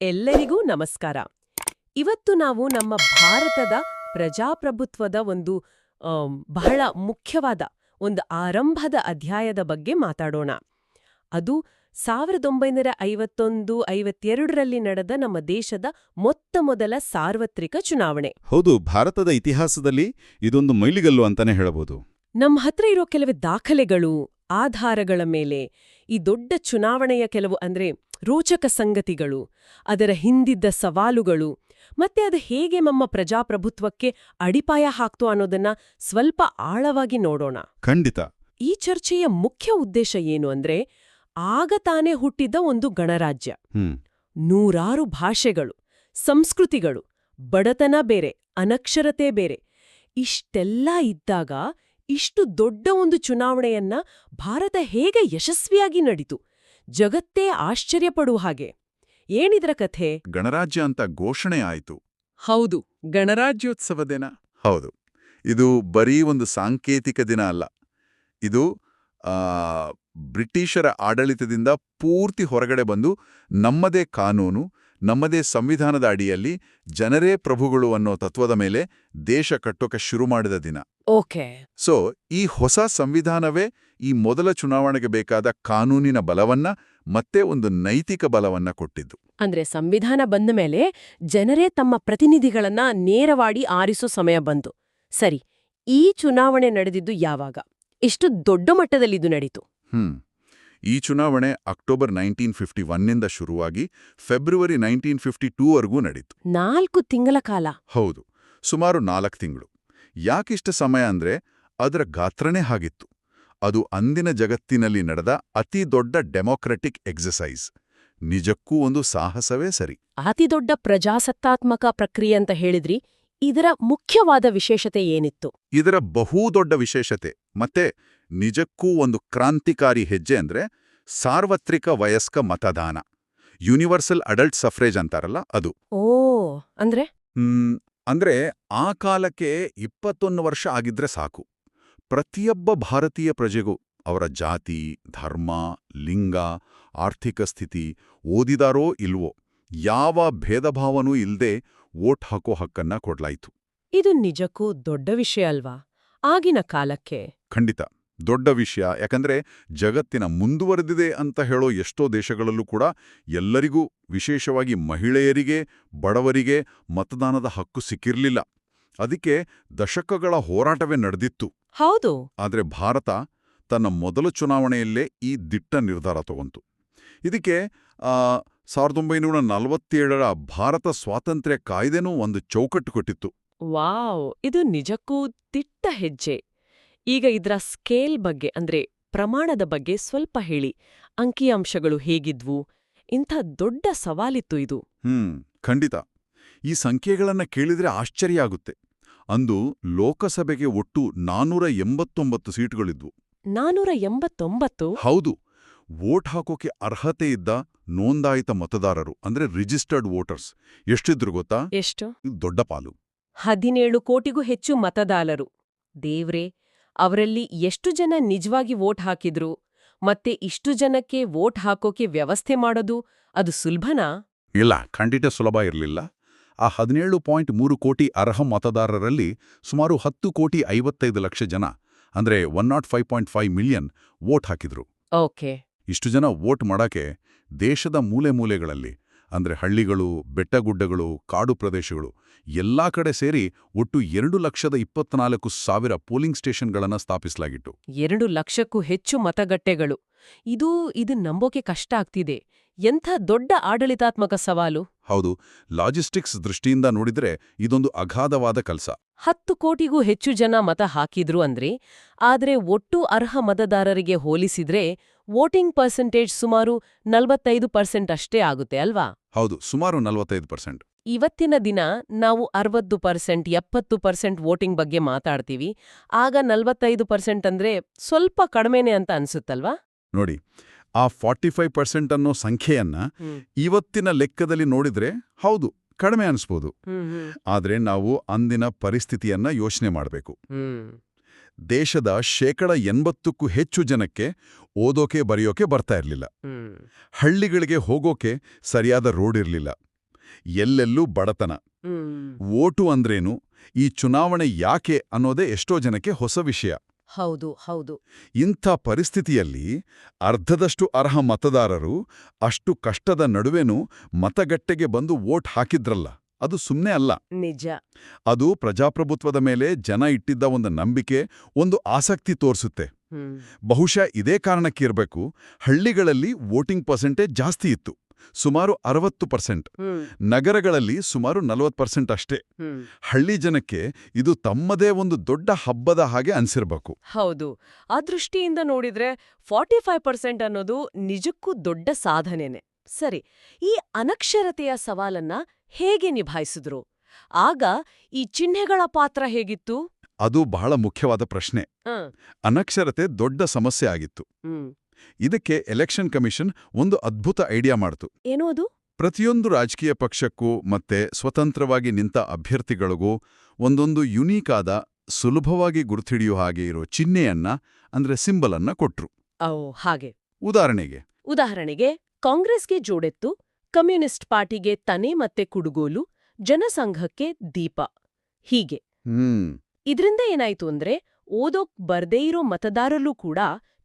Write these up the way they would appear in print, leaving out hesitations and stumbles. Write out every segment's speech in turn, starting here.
ಎಲ್ಲರಿಗೂ ನಮಸ್ಕಾರ. ಇವತ್ತು ನಾವು ನಮ್ಮ ಭಾರತದ ಪ್ರಜಾಪ್ರಭುತ್ವದ ಒಂದು ಬಹಳ ಮುಖ್ಯವಾದ ಒಂದು ಆರಂಭದ ಅಧ್ಯಾಯದ ಬಗ್ಗೆ ಮಾತಾಡೋಣ. ಅದು 1951-52ರಲ್ಲಿ ನಡೆದ ನಮ್ಮ ದೇಶದ ಮೊತ್ತಮೊದಲ ಸಾರ್ವತ್ರಿಕ ಚುನಾವಣೆ. ಹೌದು, ಭಾರತದ ಇತಿಹಾಸದಲ್ಲಿ ಇದೊಂದು ಮೈಲಿಗಲ್ಲು ಅಂತಾನೆ ಹೇಳಬಹುದು. ನಮ್ಮ ಹತ್ರ ಇರೋ ಕೆಲವು ದಾಖಲೆಗಳು, ಆಧಾರಗಳ ಮೇಲೆ ಈ ದೊಡ್ಡ ಚುನಾವಣೆಯ ಕೆಲವು ರೋಚಕ ಸಂಗತಿಗಳು, ಅದರ ಹಿಂದಿದ್ದ ಸವಾಲುಗಳು, ಮತ್ತೆ ಅದು ಹೇಗೆ ನಮ್ಮ ಪ್ರಜಾಪ್ರಭುತ್ವಕ್ಕೆ ಅಡಿಪಾಯ ಹಾಕ್ತು ಅನ್ನೋದನ್ನ ಸ್ವಲ್ಪ ಆಳವಾಗಿ ನೋಡೋಣ. ಖಂಡಿತ. ಈ ಚರ್ಚೆಯ ಮುಖ್ಯ ಉದ್ದೇಶ ಏನು ಅಂದ್ರೆ, ಆಗ ತಾನೇ ಹುಟ್ಟಿದ ಒಂದು ಗಣರಾಜ್ಯ, ನೂರಾರು ಭಾಷೆಗಳು, ಸಂಸ್ಕೃತಿಗಳು, ಬಡತನ ಬೇರೆ, ಅನಕ್ಷರತೆ ಬೇರೆ, ಇಷ್ಟೆಲ್ಲ ಇದ್ದಾಗ ಇಷ್ಟು ದೊಡ್ಡ ಒಂದು ಚುನಾವಣೆಯನ್ನ ಭಾರತ ಹೇಗೆ ಯಶಸ್ವಿಯಾಗಿ ನಡೀತು? ಜಗತ್ತೇ ಆಶ್ಚರ್ಯಪಡುವ ಹಾಗೆ. ಏನಿದ್ರ ಕಥೆ? ಗಣರಾಜ್ಯ ಅಂತ ಘೋಷಣೆ ಆಯಿತು. ಹೌದು, ಗಣರಾಜ್ಯೋತ್ಸವ ದಿನ. ಹೌದು, ಇದು ಬರೀ ಒಂದು ಸಾಂಕೇತಿಕ ದಿನ ಅಲ್ಲ. ಇದು ಬ್ರಿಟಿಷರ ಆಡಳಿತದಿಂದ ಪೂರ್ತಿ ಹೊರಗಡೆ ಬಂದು ನಮ್ಮದೇ ಕಾನೂನು, ನಮ್ಮದೇ ಸಂವಿಧಾನದ ಅಡಿಯಲ್ಲಿ ಜನರೇ ಪ್ರಭುಗಳು ಅನ್ನೋ ತತ್ವದ ಮೇಲೆ ದೇಶ ಕಟ್ಟೋಕೆ ಶುರು ಮಾಡಿದ ದಿನ. ಓಕೆ. ಸೊ ಈ ಹೊಸ ಸಂವಿಧಾನವೇ ಈ ಮೊದಲ ಚುನಾವಣೆಗೆ ಬೇಕಾದ ಕಾನೂನಿನ ಬಲವನ್ನ ಮತ್ತೆ ಒಂದು ನೈತಿಕ ಬಲವನ್ನ ಕೊಟ್ಟಿದ್ದು. ಸಂವಿಧಾನ ಬಂದ ಮೇಲೆ ಜನರೇ ತಮ್ಮ ಪ್ರತಿನಿಧಿಗಳನ್ನ ನೇರವಾಗಿ ಆರಿಸೋ ಸಮಯ ಬಂತು. ಸರಿ, ಈ ಚುನಾವಣೆ ನಡೆದಿದ್ದು ಯಾವಾಗ? ಎಷ್ಟು ದೊಡ್ಡ ಮಟ್ಟದಲ್ಲಿ ಇದು ನಡೀತು? ಈ ಚುನಾವಣೆ ಅಕ್ಟೋಬರ್ 1951ನಿಂದ ಶುರುವಾಗಿ ಫೆಬ್ರವರಿ 1952ವರೆಗೂ ನಡೀತು. 4 ತಿಂಗಳ ಕಾಲ. ಹೌದು, ಸುಮಾರು 4 ತಿಂಗಳು. ಯಾಕಿಷ್ಟ ಸಮಯ ಅಂದ್ರೆ ಅದರ ಗಾತ್ರನೇ ಹಾಗಿತ್ತು. ಅದು ಅಂದಿನ ಜಗತ್ತಿನಲ್ಲಿ ನಡೆದ ಅತಿ ದೊಡ್ಡ ಡೆಮೊಕ್ರೆಟಿಕ್ ಎಕ್ಸಸೈಸ್. ನಿಜಕ್ಕೂ ಒಂದು ಸಾಹಸವೇ ಸರಿ. ಅತಿ ದೊಡ್ಡ ಪ್ರಜಾಸತ್ತಾತ್ಮಕ ಪ್ರಕ್ರಿಯೆ ಅಂತ ಹೇಳಿದ್ರಿ. ಇದರ ಮುಖ್ಯವಾದ ವಿಶೇಷತೆ ಏನಿತ್ತು? ಇದರ ಬಹುದೊಡ್ಡ ವಿಶೇಷತೆ ಮತ್ತೆ ನಿಜಕ್ಕೂ ಒಂದು ಕ್ರಾಂತಿಕಾರಿ ಹೆಜ್ಜೆ ಅಂದ್ರೆ ಸಾರ್ವತ್ರಿಕ ವಯಸ್ಕ ಮತದಾನ. ಯೂನಿವರ್ಸಲ್ ಅಡಲ್ಟ್ ಸಫ್ರೇಜ್ ಅಂತಾರಲ್ಲ ಅದು. ಅಂದ್ರೆ ಆ ಕಾಲಕ್ಕೆ 21 ವರ್ಷ ಆಗಿದ್ರೆ ಸಾಕು. ಪ್ರತಿಯೊಬ್ಬ ಭಾರತೀಯ ಪ್ರಜೆಗೂ ಅವರ ಜಾತಿ, ಧರ್ಮ, ಲಿಂಗ, ಆರ್ಥಿಕ ಸ್ಥಿತಿ, ಓದಿದಾರೋ ಇಲ್ವೋ ಯಾವ ಭೇದಭಾವನೂ ಇಲ್ಲದೆ ವೋಟ್ ಹಾಕೋ ಹಕ್ಕನ್ನ ಕೊಡ್ಲಾಯಿತು. ಇದು ನಿಜಕ್ಕೂ ದೊಡ್ಡ ವಿಷಯ ಅಲ್ವಾ ಆಗಿನ ಕಾಲಕ್ಕೆ? ಖಂಡಿತ ದೊಡ್ಡ ವಿಷಯ. ಯಾಕಂದ್ರೆ ಜಗತ್ತಿನ ಮುಂದುವರೆದಿದೆ ಅಂತ ಹೇಳೋ ಎಷ್ಟೋ ದೇಶಗಳಲ್ಲೂ ಕೂಡ ಎಲ್ಲರಿಗೂ, ವಿಶೇಷವಾಗಿ ಮಹಿಳೆಯರಿಗೆ, ಬಡವರಿಗೆ ಮತದಾನದ ಹಕ್ಕು ಸಿಕ್ಕಿರ್ಲಿಲ್ಲ. ಅದಕ್ಕೆ ದಶಕಗಳ ಹೋರಾಟವೇ ನಡೆದಿತ್ತು. ಹೌದು. ಆದ್ರೆ ಭಾರತ ತನ್ನ ಮೊದಲ ಚುನಾವಣೆಯಲ್ಲೇ ಈ ದಿಟ್ಟ ನಿರ್ಧಾರ ತಗೊಂತು. ಇದಕ್ಕೆ 1947ರ ಭಾರತ ಸ್ವಾತಂತ್ರ್ಯ ಕಾಯ್ದೆನೂ ಒಂದು ಚೌಕಟ್ಟು ಕೊಟ್ಟಿತ್ತು. ವಾವ್, ಇದು ನಿಜಕ್ಕೂ ದಿಟ್ಟ ಹೆಜ್ಜೆ. ಈಗ ಇದರ ಸ್ಕೇಲ್ ಬಗ್ಗೆ ಪ್ರಮಾಣದ ಬಗ್ಗೆ ಸ್ವಲ್ಪ ಹೇಳಿ. ಅಂಕಿಅಂಶಗಳು ಹೇಗಿದ್ವು? ಇಂಥ ದೊಡ್ಡ ಸವಾಲಿತ್ತು ಇದು. ಖಂಡಿತ. ಈ ಸಂಖ್ಯೆಗಳನ್ನ ಕೇಳಿದ್ರೆ ಆಶ್ಚರ್ಯ ಆಗುತ್ತೆ. ಅಂದು ಲೋಕಸಭೆಗೆ ಒಟ್ಟು 489 ಸೀಟುಗಳಿದ್ವು. 489? ಹೌದು. ವೋಟ್ ಹಾಕೋಕೆ ಅರ್ಹತೆ ಇದ್ದ ನೋಂದಾಯಿತ ಮತದಾರರು ರಿಜಿಸ್ಟರ್ಡ್ ವೋಟರ್ಸ್ ಎಷ್ಟಿದ್ರು ಗೊತ್ತಾ? ಎಷ್ಟು? ದೊಡ್ಡ ಪಾಲು. 17 ಕೋಟಿಗೂ ಹೆಚ್ಚು ಮತದಾರರು. ದೇವ್ರೇ, ಅವರಲ್ಲಿ ಎಷ್ಟು ಜನ ನಿಜವಾಗಿ ವೋಟ್ ಹಾಕಿದ್ರು? ಮತ್ತೆ ಇಷ್ಟು ಜನಕ್ಕೆ ವೋಟ್ ಹಾಕೋಕೆ ವ್ಯವಸ್ಥೆ ಮಾಡೋದು ಅದು ಸುಲಭನಾ? ಇಲ್ಲ, ಖಂಡಿತ ಸುಲಭ ಇರಲಿಲ್ಲ. ಆ 17.3 ಕೋಟಿ ಅರ್ಹ ಮತದಾರರಲ್ಲಿ ಸುಮಾರು 10 ಕೋಟಿ 55 ಲಕ್ಷ ಜನ 105.5 ಮಿಲಿಯನ್ ವೋಟ್ ಹಾಕಿದ್ರು. ಓಕೆ. ಇಷ್ಟು ಜನ ವೋಟ್ ಮಾಡಕ್ಕೆ ದೇಶದ ಮೂಲೆ ಮೂಲೆಗಳಲ್ಲಿ ಹಳ್ಳಿಗಳು, ಬೆಟ್ಟಗುಡ್ಡಗಳು, ಕಾಡು ಪ್ರದೇಶಗಳು ಎಲ್ಲಾ ಕಡೆ ಸೇರಿ ಒಟ್ಟು 2,24,000 ಪೋಲಿಂಗ್ ಸ್ಟೇಷನ್ಗಳನ್ನು ಸ್ಥಾಪಿಸಲಾಗಿತ್ತು. 2 ಲಕ್ಷಕ್ಕೂ ಹೆಚ್ಚು ಮತಗಟ್ಟೆಗಳು. ಇದು ನಂಬೋಕೆ ಕಷ್ಟ ಆಗ್ತಿದೆ. ಎಂಥ ದೊಡ್ಡ ಆಡಳಿತಾತ್ಮಕ ಸವಾಲು. ಹೌದು, ಲಾಜಿಸ್ಟಿಕ್ಸ್ ದೃಷ್ಟಿಯಿಂದ ನೋಡಿದ್ರೆ ಇದೊಂದು ಅಗಾಧವಾದ ಕೆಲಸ. 10 ಕೋಟಿಗೂ ಹೆಚ್ಚು ಜನ ಮತ ಹಾಕಿದ್ರು ಆದ್ರೆ ಒಟ್ಟು ಅರ್ಹ ಮತದಾರರಿಗೆ ಹೋಲಿಸಿದ್ರೆ ವೋಟಿಂಗ್ ಪರ್ಸೆಂಟೇಜ್ ಸುಮಾರು 45% ಅಷ್ಟೇ ಆಗುತ್ತೆ ಅಲ್ವಾ? ಹೌದು, ಸುಮಾರು 45%. ಇವತ್ತಿನ ದಿನ ನಾವು 60%, 70% ವೋಟಿಂಗ್ ಬಗ್ಗೆ ಮಾತಾಡ್ತೀವಿ. ಆಗ 45% ಸ್ವಲ್ಪ ಕಡಿಮೆನೆ ಅಂತ ಅನ್ಸುತ್ತಲ್ವಾ? ನೋಡಿ, ಆ 45% ಅನ್ನೋ ಸಂಖ್ಯೆಯನ್ನ ಇವತ್ತಿನ ಲೆಕ್ಕದಲ್ಲಿ ನೋಡಿದ್ರೆ ಹೌದು, ಕಡಿಮೆ ಅನಿಸ್ಬೋದು. ಆದ್ರೆ ನಾವು ಅಂದಿನ ಪರಿಸ್ಥಿತಿಯನ್ನ ಯೋಚನೆ ಮಾಡಬೇಕು. ದೇಶದ 80%ಕ್ಕೂ ಹೆಚ್ಚು ಜನಕ್ಕೆ ಓದೋಕೆ ಬರೆಯೋಕೆ ಬರ್ತಾ ಇರಲಿಲ್ಲ. ಹಳ್ಳಿಗಳಿಗೆ ಹೋಗೋಕೆ ಸರಿಯಾದ ರೋಡ್ ಇರಲಿಲ್ಲ. ಎಲ್ಲೆಲ್ಲೂ ಬಡತನ. ವೋಟು ಅಂದ್ರೇನು, ಈ ಚುನಾವಣೆ ಯಾಕೆ ಅನ್ನೋದೇ ಎಷ್ಟೋ ಜನಕ್ಕೆ ಹೊಸ ವಿಷಯ. ಹೌದು ಹೌದು. ಇಂಥ ಪರಿಸ್ಥಿತಿಯಲ್ಲಿ ಅರ್ಧದಷ್ಟು ಅರ್ಹ ಮತದಾರರು ಅಷ್ಟು ಕಷ್ಟದ ನಡುವೆನೂ ಮತಗಟ್ಟೆಗೆ ಬಂದು ವೋಟ್ ಹಾಕಿದ್ರಲ್ಲ, ಅದು ಸುಮ್ಮನೆ ಅಲ್ಲ. ನಿಜ. ಅದು ಪ್ರಜಾಪ್ರಭುತ್ವದ ಮೇಲೆ ಜನ ಇಟ್ಟಿದ್ದ ಒಂದು ನಂಬಿಕೆ, ಒಂದು ಆಸಕ್ತಿ ತೋರಿಸುತ್ತೆ. ಬಹುಶಃ ಇದೇ ಕಾರಣಕ್ಕಿರಬೇಕು ಹಳ್ಳಿಗಳಲ್ಲಿ ವೋಟಿಂಗ್ ಪರ್ಸೆಂಟೇಜ್ ಜಾಸ್ತಿ ಇತ್ತು, ಸುಮಾರು 60%. ನಗರಗಳಲ್ಲಿ ಸುಮಾರು 40% ಅಷ್ಟೇ. ಹಳ್ಳಿ ಜನಕ್ಕೆ ಇದು ತಮ್ಮದೇ ಒಂದು ದೊಡ್ಡ ಹಬ್ಬದ ಹಾಗೆ ಅನ್ಸಿರ್ಬೇಕು. ಹೌದು. ಆ ದೃಷ್ಟಿಯಿಂದ ನೋಡಿದ್ರೆ 45% ಅನ್ನೋದು ನಿಜಕ್ಕೂ ದೊಡ್ಡ ಸಾಧನೆನೆ. ಸರಿ, ಈ ಅನಕ್ಷರತೆಯ ಸವಾಲನ್ನ ಹೇಗೆ ನಿಭಾಯಿಸಿದ್ರು? ಆಗ ಈ ಚಿಹ್ನೆಗಳ ಪಾತ್ರ ಹೇಗಿತ್ತು? ಅದು ಬಹಳ ಮುಖ್ಯವಾದ ಪ್ರಶ್ನೆ. ಅನಕ್ಷರತೆ ದೊಡ್ಡ ಸಮಸ್ಯೆ ಆಗಿತ್ತು. ಇದಕ್ಕೆ ಎಲೆಕ್ಷನ್ ಕಮಿಷನ್ ಒಂದು ಅದ್ಭುತ ಐಡಿಯಾ ಮಾಡ್ತು. ಏನೋ ಅದು? ಪ್ರತಿಯೊಂದು ರಾಜಕೀಯ ಪಕ್ಷಕ್ಕೂ ಮತ್ತೆ ಸ್ವತಂತ್ರವಾಗಿ ನಿಂತ ಅಭ್ಯರ್ಥಿಗಳಿಗೂ ಒಂದೊಂದು ಯುನೀಕ್ ಆದ, ಸುಲಭವಾಗಿ ಗುರುತಿಡಿಯೋ ಹಾಗೆ ಇರೋ ಚಿಹ್ನೆಯನ್ನ, ಅಂದ್ರೆ ಸಿಂಬಲ್ ಅನ್ನ ಕೊಟ್ರು. ಹಾಗೆ. ಉದಾಹರಣೆಗೆ ಕಾಂಗ್ರೆಸ್ಗೆ ಜೋಡೆತ್ತು, ಕಮ್ಯುನಿಸ್ಟ್ ಪಾರ್ಟಿಗೆ ತನೆ ಮತ್ತೆ ಕುಡುಗೋಲು, ಜನಸಂಘಕ್ಕೆ ದೀಪ. ಹೀಗೆ. ಇದ್ರಿಂದ ಏನಾಯ್ತು ಅಂದ್ರೆ, ಓದೋಕ್ ಬರ್ದೇ ಇರೋ ಮತದಾರರು ಕೂಡ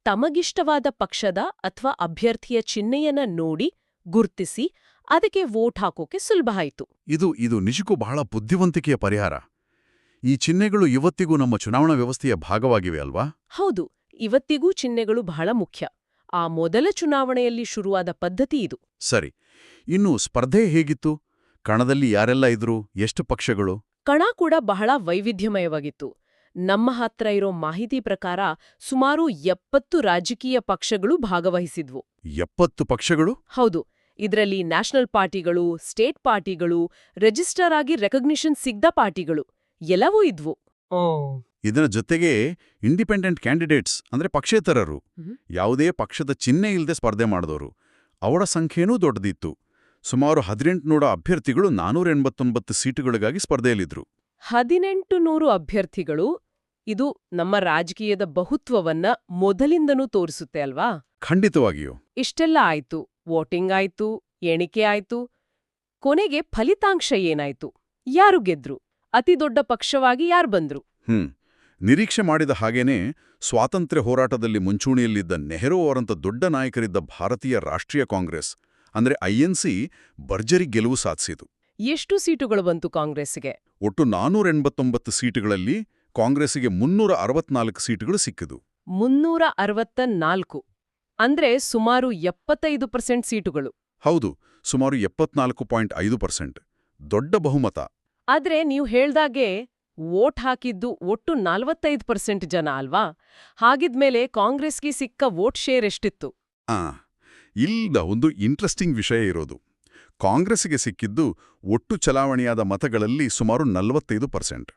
ತಮಗಿಷ್ಟವಾದ ಪಕ್ಷದ ಅಥವಾ ಅಭ್ಯರ್ಥಿಯ ಚಿಹ್ನೆಯನ್ನ ನೋಡಿ ಗುರ್ತಿಸಿ ಅದಕ್ಕೆ ವೋಟ್ ಹಾಕೋಕೆ ಸುಲಭ ಆಯ್ತು. ಇದು ನಿಜಕ್ಕೂ ಬಹಳ ಬುದ್ಧಿವಂತಿಕೆಯ ಪರಿಹಾರ. ಈ ಚಿಹ್ನೆಗಳು ಇವತ್ತಿಗೂ ನಮ್ಮ ಚುನಾವಣಾ ವ್ಯವಸ್ಥೆಯ ಭಾಗವಾಗಿವೆ ಅಲ್ವಾ? ಹೌದು, ಇವತ್ತಿಗೂ ಚಿಹ್ನೆಗಳು ಬಹಳ ಮುಖ್ಯ. ಆ ಮೊದಲ ಚುನಾವಣೆಯಲ್ಲಿ ಶುರುವಾದ ಪದ್ಧತಿ ಇದು. ಸರಿ, ಇನ್ನು ಸ್ಪರ್ಧೆ ಹೇಗಿತ್ತು? ಕಣದಲ್ಲಿ ಯಾರೆಲ್ಲ ಇದ್ರು? ಎಷ್ಟು ಪಕ್ಷಗಳು? ಕಣ ಕೂಡ ಬಹಳ ವೈವಿಧ್ಯಮಯವಾಗಿತ್ತು. ನಮ್ಮ ಹತ್ರ ಇರೋ ಮಾಹಿತಿ ಪ್ರಕಾರ ಸುಮಾರು 70 ರಾಜಕೀಯ ಪಕ್ಷಗಳು ಭಾಗವಹಿಸಿದ್ವು. 70 ಪಕ್ಷಗಳು? ಹೌದು. ಇದರಲ್ಲಿ ನ್ಯಾಷನಲ್ ಪಾರ್ಟಿಗಳು, ಸ್ಟೇಟ್ ಪಾರ್ಟಿಗಳು, ರಿಜಿಸ್ಟರ್ ಆಗಿ ರೆಕಗ್ನಿಷನ್ ಸಿಗ್ದ ಪಾರ್ಟಿಗಳು ಎಲ್ಲವೂ ಇದ್ವು. ಇದರ ಜೊತೆಗೆ ಇಂಡಿಪೆಂಡೆಂಟ್ ಕ್ಯಾಂಡಿಡೇಟ್ಸ್ ಅಂದ್ರೆ ಪಕ್ಷೇತರರು, ಯಾವುದೇ ಪಕ್ಷದ ಚಿಹ್ನೆ ಇಲ್ಲದೆ ಸ್ಪರ್ಧೆ ಮಾಡಿದವರು, ಅವರ ಸಂಖ್ಯೆನೂ ದೊಡ್ಡದಿತ್ತು. ಸುಮಾರು 1800 ಅಭ್ಯರ್ಥಿಗಳು 489 ಸೀಟುಗಳಿಗಾಗಿ ಸ್ಪರ್ಧೆಯಲ್ಲಿದ್ರು. 1800 ಅಭ್ಯರ್ಥಿಗಳು. ಇದು ನಮ್ಮ ರಾಜಕೀಯದ ಬಹುತ್ವವನ್ನ ಮೊದಲಿಂದನೂ ತೋರಿಸುತ್ತೆ ಅಲ್ವಾ? ಖಂಡಿತವಾಗಿಯೂ. ಇಷ್ಟೆಲ್ಲ ಆಯ್ತು, ವೋಟಿಂಗ್ ಆಯ್ತು, ಎಣಿಕೆ ಆಯ್ತು. ಕೊನೆಗೆ ಫಲಿತಾಂಶ ಏನಾಯ್ತು? ಯಾರು ಗೆದ್ರು? ಅತಿ ದೊಡ್ಡ ಪಕ್ಷವಾಗಿ ಯಾರು ಬಂದ್ರು? ನಿರೀಕ್ಷೆ ಮಾಡಿದ ಹಾಗೇನೆ ಸ್ವಾತಂತ್ರ್ಯ ಹೋರಾಟದಲ್ಲಿ ಮುಂಚೂಣಿಯಲ್ಲಿದ್ದ ನೆಹರು ಅವರಂಥ ದೊಡ್ಡ ನಾಯಕರಿದ್ದ ಭಾರತೀಯ ರಾಷ್ಟ್ರೀಯ ಕಾಂಗ್ರೆಸ್ ಅಂದ್ರೆ INC ಭರ್ಜರಿ ಗೆಲುವು ಸಾಧಿಸಿತು. ಎಷ್ಟು ಸೀಟುಗಳು ಬಂತು ಕಾಂಗ್ರೆಸ್ಗೆ? ಒಟ್ಟು 489 ಸೀಟುಗಳಲ್ಲಿ ಕಾಂಗ್ರೆಸ್ಸಿಗೆ 364 ಸೀಟುಗಳು ಸಿಕ್ಕಿದು. 364 ಅಂದ್ರೆ ಸುಮಾರು 75% ಸೀಟುಗಳು. ಹೌದು, ಸುಮಾರು 74.5%. ದೊಡ್ಡ ಬಹುಮತ. ಆದ್ರೆ ನೀವು ಹೇಳ್ದಾಗೆ ವೋಟ್ ಹಾಕಿದ್ದು ಒಟ್ಟು 45% ಜನ ಅಲ್ವಾ? ಹಾಗಿದ್ಮೇಲೆ ಕಾಂಗ್ರೆಸ್ಗೆ ಸಿಕ್ಕ ವೋಟ್ ಶೇರ್ ಎಷ್ಟಿತ್ತು? ಇಲ್ದ ಒಂದು ಇಂಟ್ರೆಸ್ಟಿಂಗ್ ವಿಷಯ ಇರೋದು. ಕಾಂಗ್ರೆಸ್ಸಿಗೆ ಸಿಕ್ಕಿದ್ದು ಒಟ್ಟು ಚಲಾವಣೆಯಾದ ಮತಗಳಲ್ಲಿ ಸುಮಾರು 45%.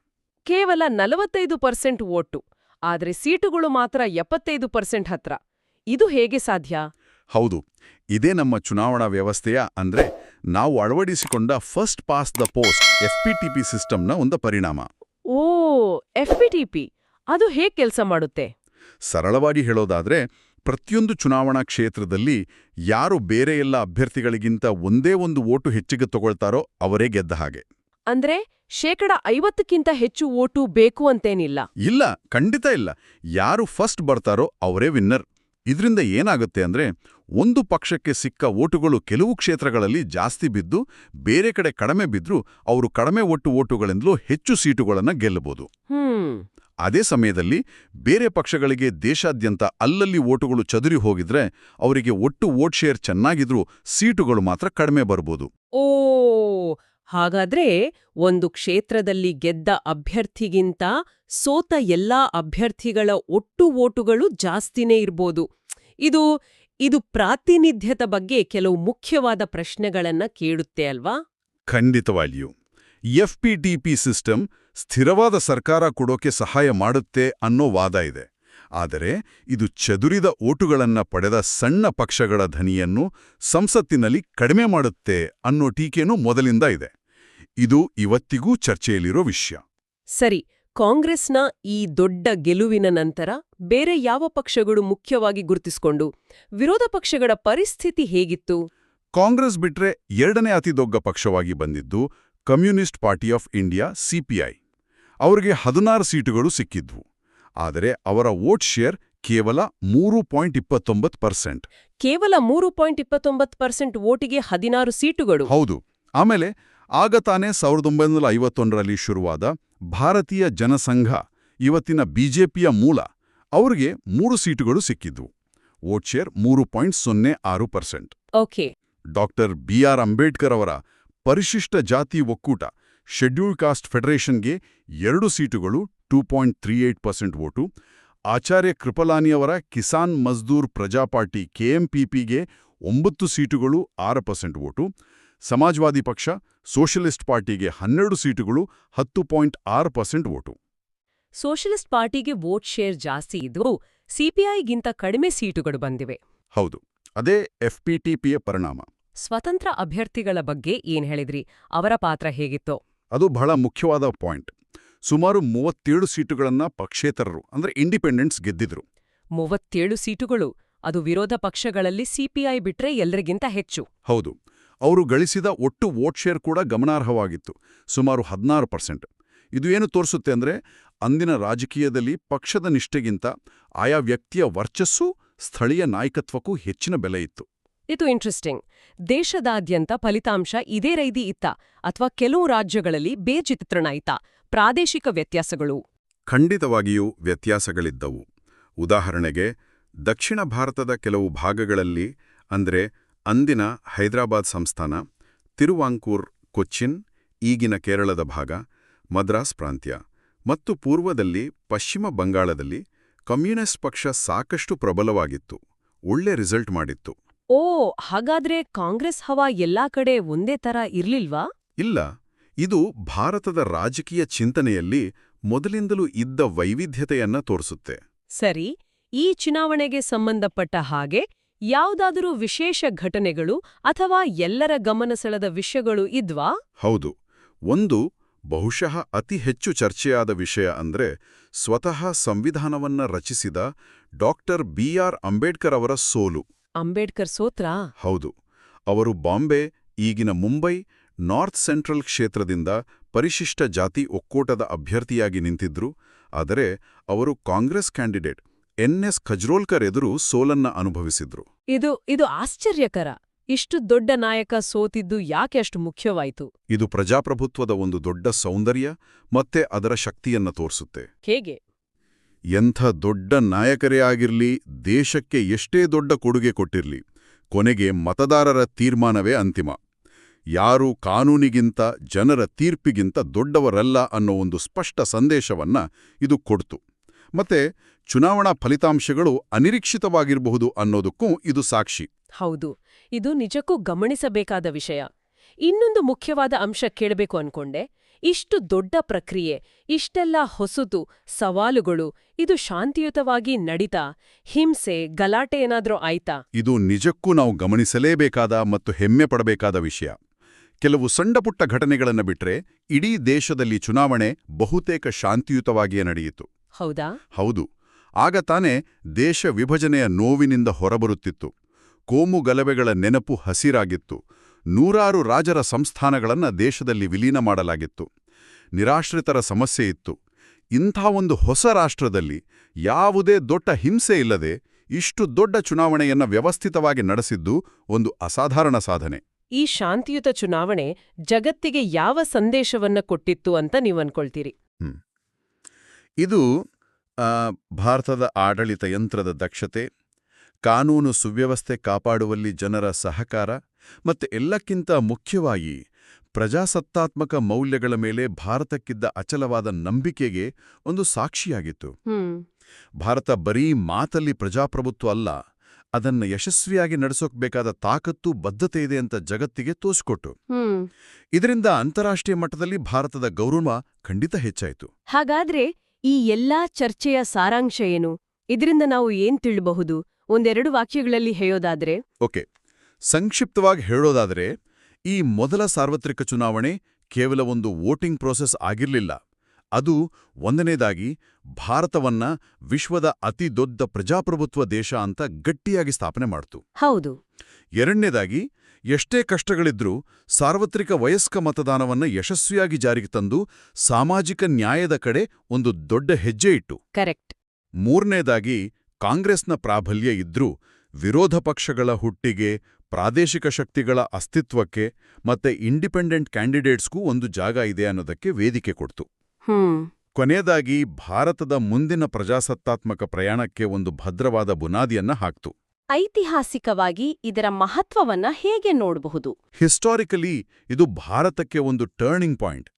ಕೇವಲ 45% ವೋಟು, ಆದ್ರೆ ಸೀಟುಗಳು ಮಾತ್ರ 75% ಹತ್ರ. ಇದು ಹೇಗೆ ಸಾಧ್ಯ? ಹೌದು, ಇದೇ ನಮ್ಮ ಚುನಾವಣಾ ವ್ಯವಸ್ಥೆಯ ಅಂದ್ರೆ ನಾವು ಅಳವಡಿಸಿಕೊಂಡ first past the post FPTP ಸಿಸ್ಟಮ್ನ ಒಂದು ಪರಿಣಾಮ. FPTP ಅದು ಹೇಗೆ ಕೆಲಸ ಮಾಡುತ್ತೆ? ಸರಳವಾಗಿ ಹೇಳೋದಾದ್ರೆ, ಪ್ರತಿಯೊಂದು ಚುನಾವಣಾ ಕ್ಷೇತ್ರದಲ್ಲಿ ಯಾರು ಬೇರೆ ಎಲ್ಲ ಅಭ್ಯರ್ಥಿಗಳಿಗಿಂತ ಒಂದೇ ಒಂದು ವೋಟು ಹೆಚ್ಚಿಗೆ ತಗೊಳ್ತಾರೋ ಅವರೇ ಗೆದ್ದ ಹಾಗೆ. ಅಂದ್ರೆ 50%ಕ್ಕಿಂತ ಹೆಚ್ಚು ವೋಟು ಬೇಕು ಅಂತೇನಿಲ್ಲ? ಇಲ್ಲ, ಖಂಡಿತ ಇಲ್ಲ. ಯಾರು ಫಸ್ಟ್ ಬರ್ತಾರೋ ಅವರೇ ವಿನ್ನರ್. ಇದರಿಂದ ಏನಾಗುತ್ತೆ ಅಂದ್ರೆ, ಒಂದು ಪಕ್ಷಕ್ಕೆ ಸಿಕ್ಕ ವೋಟುಗಳು ಕೆಲವು ಕ್ಷೇತ್ರಗಳಲ್ಲಿ ಜಾಸ್ತಿ ಬಿದ್ದು ಬೇರೆ ಕಡೆ ಕಡಿಮೆ ಬಿದ್ರೂ ಅವರು ಕಡಿಮೆ ಒಟ್ಟು ವೋಟುಗಳಿಂದಲೂ ಹೆಚ್ಚು ಸೀಟುಗಳನ್ನು ಗೆಲ್ಲಬಹುದು. ಅದೇ ಸಮಯದಲ್ಲಿ ಬೇರೆ ಪಕ್ಷಗಳಿಗೆ ದೇಶಾದ್ಯಂತ ಅಲ್ಲಲ್ಲಿ ವೋಟುಗಳು ಚದುರಿ ಹೋಗಿದ್ರೆ ಅವರಿಗೆ ಒಟ್ಟು ವೋಟ್ ಶೇರ್ ಚೆನ್ನಾಗಿದ್ರೂ ಸೀಟುಗಳು ಮಾತ್ರ ಕಡಿಮೆ ಬರ್ಬೋದು. ಹಾಗಾದ್ರೆ ಒಂದು ಕ್ಷೇತ್ರದಲ್ಲಿ ಗೆದ್ದ ಅಭ್ಯರ್ಥಿಗಿಂತ ಸೋತ ಎಲ್ಲಾ ಅಭ್ಯರ್ಥಿಗಳ ಒಟ್ಟು ವೋಟುಗಳು ಜಾಸ್ತಿನೇ ಇರ್ಬೋದು. ಇದು ಪ್ರಾತಿನಿಧ್ಯದ ಬಗ್ಗೆ ಕೆಲವು ಮುಖ್ಯವಾದ ಪ್ರಶ್ನೆಗಳನ್ನ ಕೇಳುತ್ತೆ ಅಲ್ವಾ? ಖಂಡಿತವಾಗಿಯೂ. FPTP ಸಿಸ್ಟಮ್ ಸ್ಥಿರವಾದ ಸರ್ಕಾರ ಕೊಡೋಕೆ ಸಹಾಯ ಮಾಡುತ್ತೆ ಅನ್ನೋ ವಾದ ಇದೆ. ಆದರೆ ಇದು ಚದುರಿದ ಓಟುಗಳನ್ನ ಪಡೆದ ಸಣ್ಣ ಪಕ್ಷಗಳ ಧ್ವನಿಯನ್ನು ಸಂಸತ್ತಿನಲ್ಲಿ ಕಡಿಮೆ ಮಾಡುತ್ತೆ ಅನ್ನೋ ಟೀಕೆನೂ ಮೊದಲಿಂದ ಇದೆ. ಇದು ಇವತ್ತಿಗೂ ಚರ್ಚೆಯಲ್ಲಿರೋ ವಿಷಯ. ಸರಿ, ಕಾಂಗ್ರೆಸ್ನ ಈ ದೊಡ್ಡ ಗೆಲುವಿನ ನಂತರ ಬೇರೆ ಯಾವ ಪಕ್ಷಗಳು ಮುಖ್ಯವಾಗಿ ಗುರುತಿಸಿಕೊಂಡು ವಿರೋಧ ಪಕ್ಷಗಳ ಪರಿಸ್ಥಿತಿ ಹೇಗಿತ್ತು? ಕಾಂಗ್ರೆಸ್ ಬಿಟ್ರೆ ಎರಡನೇ ಅತಿ ದೊಡ್ಡ ಪಕ್ಷವಾಗಿ ಬಂದಿದ್ದು communist party of India CPI. ಅವರಿಗೆ 16 ಸೀಟುಗಳು ಸಿಕ್ಕಿದ್ವು. ಆದರೆ ಅವರ ವೋಟ್ ಶೇರ್ ಕೇವಲ 3.29%. ಕೇವಲ 3.29% ವೋಟಿಗೆ 16 ಸೀಟುಗಳು. ಹೌದು. ಆಮೇಲೆ ಆಗ ತಾನೇ 1951ರಲ್ಲಿ ಶುರುವಾದ ಭಾರತೀಯ ಜನಸಂಘ, ಇವತ್ತಿನ ಬಿಜೆಪಿಯ ಮೂಲ, ಅವ್ರಿಗೆ 3 ಸೀಟುಗಳು ಸಿಕ್ಕಿದ್ವು. Vote share 3.06%. Okay. Doctor BR Ambedkar ಅವರ ಪರಿಶಿಷ್ಟ ಜಾತಿ ಒಕ್ಕೂಟ ಶೆಡ್ಯೂಲ್ಡ್ ಕಾಸ್ಟ್ ಫೆಡರೇಷನ್ಗೆ 2 ಸೀಟುಗಳು 2.38% ವೋಟು. ಆಚಾರ್ಯ ಕೃಪಲಾನಿಯವರ ಕಿಸಾನ್ ಮಜ್ದೂರ್ ಪ್ರಜಾ ಪಾರ್ಟಿ KMPPಗೆ 9 ಸೀಟುಗಳು 6% ವೋಟು. ಸಮಾಜವಾದಿ ಪಕ್ಷ ಸೋಷಲಿಸ್ಟ್ ಪಾರ್ಟಿಗೆ 12 ಸೀಟುಗಳು 10.6% ವೋಟು. ಸೋಷಲಿಸ್ಟ್ ಪಾರ್ಟಿಗೆ ವೋಟ್ ಶೇರ್ ಜಾಸ್ತಿ ಇದ್ದರೂ ಸಿಪಿಐಗಿಂತ ಕಡಿಮೆ ಸೀಟುಗಳು ಬಂದಿವೆ. ಹೌದು, ಅದೇ FPTPಯ ಪರಿಣಾಮ. ಸ್ವತಂತ್ರ ಅಭ್ಯರ್ಥಿಗಳ ಬಗ್ಗೆ ಏನ್ ಹೇಳಿದ್ರಿ? ಅವರ ಪಾತ್ರ ಹೇಗಿತ್ತೋ? ಅದು ಬಹಳ ಮುಖ್ಯವಾದ ಪಾಯಿಂಟ್. ಸುಮಾರು 37 ಸೀಟುಗಳನ್ನ ಪಕ್ಷೇತರರು ಅಂದ್ರೆ ಇಂಡಿಪೆಂಡೆಂಟ್ಸ್ ಗೆದ್ದಿದ್ರು. 37 ಸೀಟುಗಳು, ಅದು ವಿರೋಧ ಪಕ್ಷಗಳಲ್ಲಿ ಸಿಪಿಐ ಬಿಟ್ರೆ ಎಲ್ಲರಿಗಿಂತ ಹೆಚ್ಚು. ಹೌದು. ಅವರು ಗಳಿಸಿದ ಒಟ್ಟು ವೋಟ್ ಶೇರ್ ಕೂಡ ಗಮನಾರ್ಹವಾಗಿತ್ತು, ಸುಮಾರು 16%. ಇದು ಏನು ತೋರಿಸುತ್ತೆ ಅಂದ್ರೆ, ಅಂದಿನ ರಾಜಕೀಯದಲ್ಲಿ ಪಕ್ಷದ ನಿಷ್ಠೆಗಿಂತ ಆಯಾ ವ್ಯಕ್ತಿಯ ವರ್ಚಸ್ಸು, ಸ್ಥಳೀಯ ನಾಯಕತ್ವಕ್ಕೂ ಹೆಚ್ಚಿನ ಬೆಲೆ ಇತ್ತು. ಇದು ಇಂಟ್ರೆಸ್ಟಿಂಗ್. ದೇಶದಾದ್ಯಂತ ಫಲಿತಾಂಶ ಇದೇ ರೀತಿ ಇತ್ತ ಅಥವಾ ಕೆಲವು ರಾಜ್ಯಗಳಲ್ಲಿ ಬೇರೆ ಚಿತ್ರಣ ಇತ್ತ? ಪ್ರಾದೇಶಿಕ ವ್ಯತ್ಯಾಸಗಳು ಖಂಡಿತವಾಗಿಯೂ ವ್ಯತ್ಯಾಸಗಳಿದ್ದವು. ಉದಾಹರಣೆಗೆ, ದಕ್ಷಿಣ ಭಾರತದ ಕೆಲವು ಭಾಗಗಳಲ್ಲಿ, ಅಂದ್ರೆ ಅಂದಿನ ಹೈದರಾಬಾದ್ ಸಂಸ್ಥಾನ, ತಿರುವಾಂಕೂರ್, ಕೊಚ್ಚಿನ್, ಈಗಿನ ಕೇರಳದ ಭಾಗ, ಮದ್ರಾಸ್ ಪ್ರಾಂತ್ಯ ಮತ್ತು ಪೂರ್ವದಲ್ಲಿ ಪಶ್ಚಿಮ ಬಂಗಾಳದಲ್ಲಿ ಕಮ್ಯುನಿಸ್ಟ್ ಪಕ್ಷ ಸಾಕಷ್ಟು ಪ್ರಬಲವಾಗಿತ್ತು, ಒಳ್ಳೆ ರಿಸಲ್ಟ್ ಮಾಡಿತ್ತು. ಓ, ಹಾಗಾದ್ರೆ ಕಾಂಗ್ರೆಸ್ ಹವಾ ಎಲ್ಲಾ ಕಡೆ ಒಂದೇ ತರ ಇರ್ಲಿಲ್ವಾ? ಇಲ್ಲ, ಇದು ಭಾರತದ ರಾಜಕೀಯ ಚಿಂತನೆಯಲ್ಲಿ ಮೊದಲಿಂದಲೂ ಇದ್ದ ವೈವಿಧ್ಯತೆಯನ್ನ ತೋರಿಸುತ್ತೆ. ಸರಿ, ಈ ಚುನಾವಣೆಗೆ ಸಂಬಂಧಪಟ್ಟ ಹಾಗೆ ಯಾವುದಾದರೂ ವಿಶೇಷ ಘಟನೆಗಳು ಅಥವಾ ಎಲ್ಲರ ಗಮನ ಸೆಳೆದ ವಿಷಯಗಳು ಇದ್ವಾ? ಹೌದು. ಒಂದು ಬಹುಶಃ ಅತಿ ಹೆಚ್ಚು ಚರ್ಚೆಯಾದ ವಿಷಯ ಅಂದ್ರೆ ಸ್ವತಃ ಸಂವಿಧಾನವನ್ನ ರಚಿಸಿದ ಡಾಕ್ಟರ್ BR ಅಂಬೇಡ್ಕರ್ ಅವರ ಸೋಲು. ಅಂಬೇಡ್ಕರ್ ಸೋತ್ರಾ? ಹೌದು. ಅವರು ಬಾಂಬೆ, ಈಗಿನ ಮುಂಬೈ, ನಾರ್ತ್ ಸೆಂಟ್ರಲ್ ಕ್ಷೇತ್ರದಿಂದ ಪರಿಶಿಷ್ಟ ಜಾತಿ ಒಕ್ಕೂಟದ ಅಭ್ಯರ್ಥಿಯಾಗಿ ನಿಂತಿದ್ರು. ಆದರೆ ಅವರು ಕಾಂಗ್ರೆಸ್ ಕ್ಯಾಂಡಿಡೇಟ್ NS ಖಜ್ರೋಲ್ಕರ್ ಎದುರು ಸೋಲನ್ನ ಅನುಭವಿಸಿದ್ರು. ಇದು ಆಶ್ಚರ್ಯಕರ. ಇಷ್ಟು ದೊಡ್ಡ ನಾಯಕ ಸೋತಿದ್ದು ಯಾಕೆ ಅಷ್ಟು ಮುಖ್ಯವಾಯಿತು? ಇದು ಪ್ರಜಾಪ್ರಭುತ್ವದ ಒಂದು ದೊಡ್ಡ ಸೌಂದರ್ಯ ಮತ್ತೆ ಅದರ ಶಕ್ತಿಯನ್ನ ತೋರಿಸುತ್ತೆ. ಹೇಗೆ? ಎಂಥ ದೊಡ್ಡ ನಾಯಕರೇ ಆಗಿರ್ಲಿ, ದೇಶಕ್ಕೆ ಎಷ್ಟೇ ದೊಡ್ಡ ಕೊಡುಗೆ ಕೊಟ್ಟಿರ್ಲಿ, ಕೊನೆಗೆ ಮತದಾರರ ತೀರ್ಮಾನವೇ ಅಂತಿಮ. ಯಾರೂ ಕಾನೂನಿಗಿಂತ ಜನರ ತೀರ್ಪಿಗಿಂತ ದೊಡ್ಡವರಲ್ಲ ಅನ್ನೋ ಒಂದು ಸ್ಪಷ್ಟ ಸಂದೇಶವನ್ನ ಇದು ಕೊಡ್ತು. ಮತ್ತೆ ಚುನಾವಣಾ ಫಲಿತಾಂಶಗಳು ಅನಿರೀಕ್ಷಿತವಾಗಿರಬಹುದು ಅನ್ನೋದಕ್ಕೂ ಇದು ಸಾಕ್ಷಿ. ಹೌದು, ಇದು ನಿಜಕ್ಕೂ ಗಮನಿಸಬೇಕಾದ ವಿಷಯ. ಇನ್ನೊಂದು ಮುಖ್ಯವಾದ ಅಂಶ ಕೇಳಬೇಕು ಅನ್ಕೊಂಡೆ. ಇಷ್ಟು ದೊಡ್ಡ ಪ್ರಕ್ರಿಯೆ, ಇಷ್ಟೆಲ್ಲ ಹೊಸತು, ಸವಾಲುಗಳು, ಇದು ಶಾಂತಿಯುತವಾಗಿ ನಡೀತಾ? ಹಿಂಸೆ, ಗಲಾಟೆ ಏನಾದ್ರೂ ಆಯ್ತಾ? ಇದು ನಿಜಕ್ಕೂ ನಾವು ಗಮನಿಸಲೇಬೇಕಾದ ಮತ್ತು ಹೆಮ್ಮೆ ಪಡಬೇಕಾದ ವಿಷಯ. ಕೆಲವು ಸಣ್ಣಪುಟ್ಟ ಘಟನೆಗಳನ್ನು ಬಿಟ್ರೆ ಇಡೀ ದೇಶದಲ್ಲಿ ಚುನಾವಣೆ ಬಹುತೇಕ ಶಾಂತಿಯುತವಾಗಿಯೇ ನಡೆಯಿತು. ಹೌದಾ? ಹೌದು. ಆಗ ತಾನೇ ದೇಶ ವಿಭಜನೆಯ ನೋವಿನಿಂದ ಹೊರಬರುತ್ತಿತ್ತು. ಕೋಮು ಗಲಭೆಗಳ ನೆನಪು ಹಸಿರಾಗಿತ್ತು. ನೂರಾರು ರಾಜರ ಸಂಸ್ಥಾನಗಳನ್ನು ದೇಶದಲ್ಲಿ ವಿಲೀನ ಮಾಡಲಾಗಿತ್ತು. ನಿರಾಶ್ರಿತರ ಸಮಸ್ಯೆ ಇತ್ತು. ಇಂಥ ಒಂದು ಹೊಸ ರಾಷ್ಟ್ರದಲ್ಲಿ ಯಾವುದೇ ದೊಡ್ಡ ಹಿಂಸೆ ಇಲ್ಲದೆ ಇಷ್ಟು ದೊಡ್ಡ ಚುನಾವಣೆಯನ್ನ ವ್ಯವಸ್ಥಿತವಾಗಿ ನಡೆಸಿದ್ದು ಒಂದು ಅಸಾಧಾರಣ ಸಾಧನೆ. ಈ ಶಾಂತಿಯುತ ಚುನಾವಣೆ ಜಗತ್ತಿಗೆ ಯಾವ ಸಂದೇಶವನ್ನ ಕೊಟ್ಟಿತ್ತು ಅಂತ ನೀವನ್ಕೊಳ್ತೀರಿ? ಇದು ಭಾರತದ ಆಡಳಿತ ಯಂತ್ರದ ದಕ್ಷತೆ, ಕಾನೂನು ಸುವ್ಯವಸ್ಥೆ ಕಾಪಾಡುವಲ್ಲಿ ಜನರ ಸಹಕಾರ ಮತ್ತೆ ಎಲ್ಲಕ್ಕಿಂತ ಮುಖ್ಯವಾಗಿ ಪ್ರಜಾಸತ್ತಾತ್ಮಕ ಮೌಲ್ಯಗಳ ಮೇಲೆ ಭಾರತಕ್ಕಿದ್ದ ಅಚಲವಾದ ನಂಬಿಕೆಗೆ ಒಂದು ಸಾಕ್ಷಿಯಾಗಿತ್ತು. ಭಾರತ ಬರೀ ಮಾತಲ್ಲಿ ಪ್ರಜಾಪ್ರಭುತ್ವ ಅಲ್ಲ, ಅದನ್ನ ಯಶಸ್ವಿಯಾಗಿ ನಡೆಸೋಕ್ ಬೇಕಾದ ತಾಕತ್ತು, ಬದ್ಧತೆ ಇದೆ ಅಂತ ಜಗತ್ತಿಗೆ ತೋರಿಸ್ಕೊಟ್ಟು. ಇದರಿಂದ ಅಂತಾರಾಷ್ಟ್ರೀಯ ಮಟ್ಟದಲ್ಲಿ ಭಾರತದ ಗೌರವ ಖಂಡಿತ ಹೆಚ್ಚಾಯಿತು. ಹಾಗಾದ್ರೆ ಈ ಎಲ್ಲಾ ಚರ್ಚೆಯ ಸಾರಾಂಶ ಏನು? ಇದರಿಂದ ನಾವು ಏನ್ ತಿಳಿಬಹುದು? ಒಂದೆರಡು ವಾಕ್ಯಗಳಲ್ಲಿ ಹೇಳೋದಾದ್ರೆ? ಓಕೆ, ಸಂಕ್ಷಿಪ್ತವಾಗಿ ಹೇಳೋದಾದ್ರೆ, ಈ ಮೊದಲ ಸಾರ್ವತ್ರಿಕ ಚುನಾವಣೆ ಕೇವಲ ಒಂದು ವೋಟಿಂಗ್ ಪ್ರೋಸೆಸ್ ಆಗಿರ್ಲಿಲ್ಲ. ಅದು ಒಂದನೇದಾಗಿ ಭಾರತವನ್ನ ವಿಶ್ವದ ಅತಿ ದೊಡ್ಡ ಪ್ರಜಾಪ್ರಭುತ್ವ ದೇಶ ಅಂತ ಗಟ್ಟಿಯಾಗಿ ಸ್ಥಾಪನೆ ಮಾಡ್ತು. ಹೌದು. ಎರಡನೇದಾಗಿ ಎಷ್ಟೇ ಕಷ್ಟಗಳಿದ್ರೂ ಸಾರ್ವತ್ರಿಕ ವಯಸ್ಕ ಮತದಾನವನ್ನ ಯಶಸ್ವಿಯಾಗಿ ಜಾರಿಗೆ ತಂದು ಸಾಮಾಜಿಕ ನ್ಯಾಯದ ಕಡೆ ಒಂದು ದೊಡ್ಡ ಹೆಜ್ಜೆ ಇಟ್ಟು. ಕರೆಕ್ಟ್. ಮೂರನೇದಾಗಿ, ಕಾಂಗ್ರೆಸ್ನ ಪ್ರಾಬಲ್ಯ ಇದ್ರೂ ವಿರೋಧ ಪಕ್ಷಗಳ ಹುಟ್ಟಿಗೆ, ಪ್ರಾದೇಶಿಕ ಶಕ್ತಿಗಳ ಅಸ್ತಿತ್ವಕ್ಕೆ ಮತ್ತೆ ಇಂಡಿಪೆಂಡೆಂಟ್ ಕ್ಯಾಂಡಿಡೇಟ್ಸ್ಗೂ ಒಂದು ಜಾಗ ಇದೆ ಅನ್ನೋದಕ್ಕೆ ವೇದಿಕೆ ಕೊಡ್ತು. ಕೊನೆಯದಾಗಿ, ಭಾರತದ ಮುಂದಿನ ಪ್ರಜಾಸತ್ತಾತ್ಮಕ ಪ್ರಯಾಣಕ್ಕೆ ಒಂದು ಭದ್ರವಾದ ಬುನಾದಿಯನ್ನ ಹಾಕ್ತು. ಐತಿಹಾಸಿಕವಾಗಿ ಇದರ ಮಹತ್ವವನ್ನ ಹೇಗೆ ನೋಡಬಹುದು? ಹಿಸ್ಟಾರಿಕಲಿ ಇದು ಭಾರತಕ್ಕೆ ಒಂದು ಟರ್ನಿಂಗ್ ಪಾಯಿಂಟ್.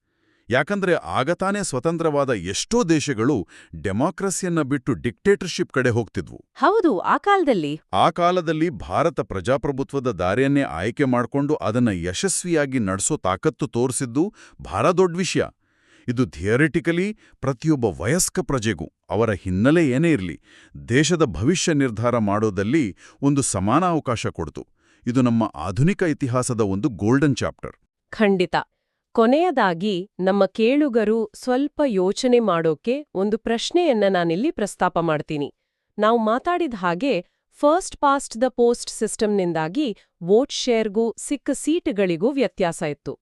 ಯಾಕಂದ್ರೆ ಆಗತಾನೆ ಸ್ವತಂತ್ರವಾದ ಎಷ್ಟೋ ದೇಶಗಳು ಡೆಮಾಕ್ರಸಿಯನ್ನ ಬಿಟ್ಟು ಡಿಕ್ಟೇಟರ್ಶಿಪ್ ಕಡೆ ಹೋಗ್ತಿದ್ವು. ಹೌದು, ಆ ಕಾಲದಲ್ಲಿ ಭಾರತ ಪ್ರಜಾಪ್ರಭುತ್ವದ ದಾರಿಯನ್ನೇ ಆಯ್ಕೆ ಮಾಡಿಕೊಂಡು ಅದನ್ನ ಯಶಸ್ವಿಯಾಗಿ ನಡೆಸೋ ತಾಕತ್ತು ತೋರಿಸಿದ್ದು ಭಾಳ ದೊಡ್ಡ ವಿಷಯ. ಇದು ಥಿಯರಿಟಿಕಲಿ ಪ್ರತಿಯೊಬ್ಬ ವಯಸ್ಕ ಪ್ರಜೆಗೂ, ಅವರ ಹಿನ್ನೆಲೆ ಏನೇ ಇರಲಿ, ದೇಶದ ಭವಿಷ್ಯ ನಿರ್ಧಾರ ಮಾಡೋದಲ್ಲಿ ಒಂದು ಸಮಾನ ಅವಕಾಶ ಕೊಡ್ತು. ಇದು ನಮ್ಮ ಆಧುನಿಕ ಇತಿಹಾಸದ ಒಂದು ಗೋಲ್ಡನ್ ಚಾಪ್ಟರ್. ಖಂಡಿತ. ಕೊನೆಯದಾಗಿ ನಮ್ಮ ಕೇಳುಗರು ಸ್ವಲ್ಪ ಯೋಚನೆ ಮಾಡೋಕೆ ಒಂದು ಪ್ರಶ್ನೆಯನ್ನ ನಾನಿಲ್ಲಿ ಪ್ರಸ್ತಾಪ ಮಾಡ್ತೀನಿ. ನಾವು ಮಾತಾಡಿದ ಹಾಗೆ ಫಸ್ಟ್ ಪಾಸ್ಟ್ ದ ಪೋಸ್ಟ್ ಸಿಸ್ಟಮ್ನಿಂದಾಗಿ ವೋಟ್ ಶೇರ್ಗೂ ಸಿಕ್ಕ ಸೀಟ್ಗಳಿಗೂ ವ್ಯತ್ಯಾಸ ಇತ್ತು.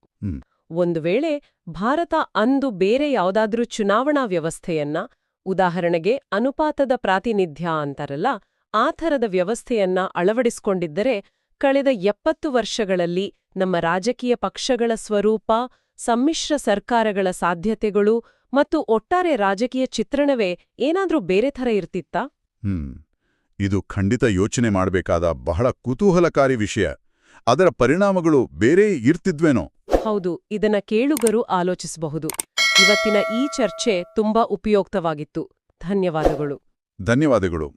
ಒಂದು ವೇಳೆ ಭಾರತ ಅಂದು ಬೇರೆ ಯಾವುದಾದ್ರೂ ಚುನಾವಣಾ ವ್ಯವಸ್ಥೆಯನ್ನ, ಉದಾಹರಣೆಗೆ ಅನುಪಾತದ ಪ್ರಾತಿನಿಧ್ಯ ಅಂತಾರಲ್ಲ, ಆ ಥರದ ವ್ಯವಸ್ಥೆಯನ್ನ ಅಳವಡಿಸಿಕೊಂಡಿದ್ದರೆ ಕಳೆದ 70 ವರ್ಷಗಳಲ್ಲಿ ನಮ್ಮ ರಾಜಕೀಯ ಪಕ್ಷಗಳ ಸ್ವರೂಪ, ಸಮ್ಮಿಶ್ರ ಸರ್ಕಾರಗಳ ಸಾಧ್ಯತೆಗಳು ಮತ್ತು ಒಟ್ಟಾರೆ ರಾಜಕೀಯ ಚಿತ್ರಣವೇ ಏನಾದ್ರೂ ಬೇರೆ ಥರ ಇರ್ತಿತ್ತಾ? ಇದು ಖಂಡಿತ ಯೋಚನೆ ಮಾಡಬೇಕಾದ ಬಹಳ ಕುತೂಹಲಕಾರಿ ವಿಷಯ. ಅದರ ಪರಿಣಾಮಗಳು ಬೇರೆ ಇರ್ತಿದ್ವೇನೋ? ಹೌದು, ಇದನ್ನ ಕೇಳುಗರು ಆಲೋಚಿಸಬಹುದು. ಇವತ್ತಿನ ಈ ಚರ್ಚೆ ತುಂಬಾ ಉಪಯುಕ್ತವಾಗಿತ್ತು. ಧನ್ಯವಾದಗಳು. ಧನ್ಯವಾದಗಳು.